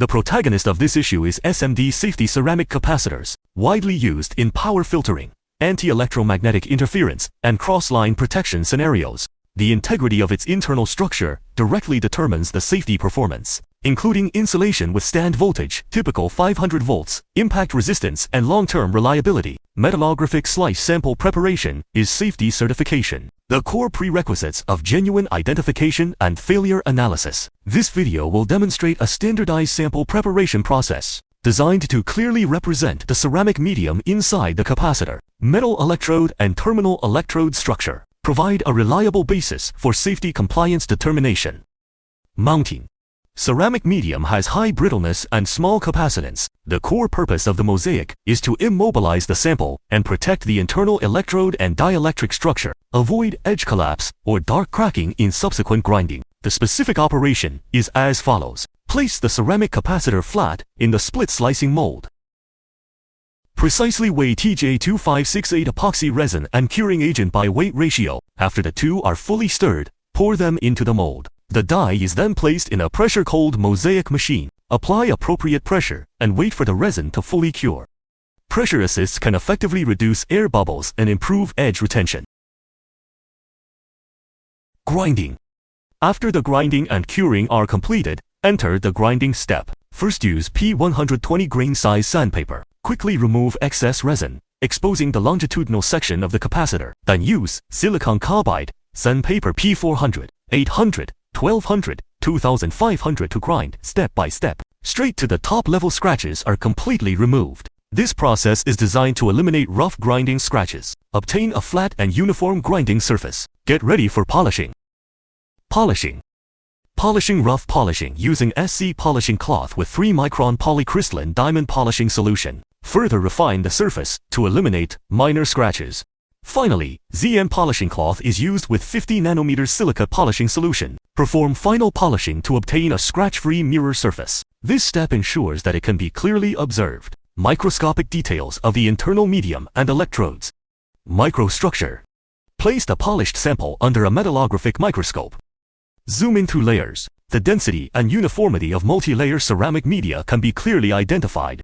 The protagonist of this issue is SMD safety ceramic capacitors, widely used in power filtering, anti-electromagnetic interference, and cross-line protection scenarios. The integrity of its internal structure directly determines the safety performance, including insulation withstand voltage, typical 500 volts, impact resistance, and long-term reliability. Metallographic slice sample preparation is safety certification, the core prerequisites of genuine identification and failure analysis. This video will demonstrate a standardized sample preparation process designed to clearly represent the ceramic medium inside the capacitor. Metal electrode and terminal electrode structure provide a reliable basis for safety compliance determination. Mounting. Ceramic medium has high brittleness and small capacitance. The core purpose of the mosaic is to immobilize the sample and protect the internal electrode and dielectric structure. Avoid edge collapse or dark cracking in subsequent grinding. The specific operation is as follows. Place the ceramic capacitor flat in the split slicing mold. Precisely weigh TJ2568 epoxy resin and curing agent by weight ratio. After the two are fully stirred, pour them into the mold. The die is then placed in a pressure-cooled mosaic machine. Apply appropriate pressure and wait for the resin to fully cure. Pressure assists can effectively reduce air bubbles and improve edge retention. Grinding. After the grinding and curing are completed, enter the grinding step. First use P120 grain size sandpaper. Quickly remove excess resin, exposing the longitudinal section of the capacitor. Then use silicon carbide, sandpaper P400, 800, 1200, 2500 to grind step by step. Straight to the top level scratches are completely removed. This process is designed to eliminate rough grinding scratches. Obtain a flat and uniform grinding surface. Get ready for polishing. Polishing. Polishing. Rough polishing using SC polishing cloth with 3-micron polycrystalline diamond polishing solution. Further refine the surface to eliminate minor scratches. Finally, ZN polishing cloth is used with 50 nanometer silica polishing solution. Perform final polishing to obtain a scratch-free mirror surface. This step ensures that it can be clearly observed. Microscopic details of the internal medium and electrodes. Microstructure. Place the polished sample under a metallographic microscope. Zoom in through layers. The density and uniformity of multi-layer ceramic media can be clearly identified.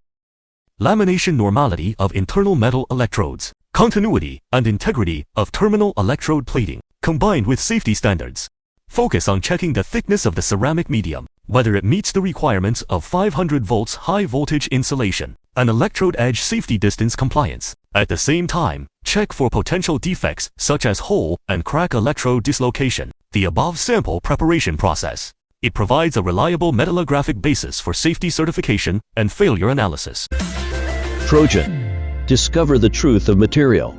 Lamination normality of internal metal electrodes. Continuity and integrity of terminal electrode plating, combined with safety standards. Focus on checking the thickness of the ceramic medium, whether it meets the requirements of 500 volts high voltage insulation and electrode edge safety distance compliance. At the same time, check for potential defects such as hole and crack electrode dislocation. The above sample preparation process. It provides a reliable metallographic basis for safety certification and failure analysis. Trojan. Discover the truth of material.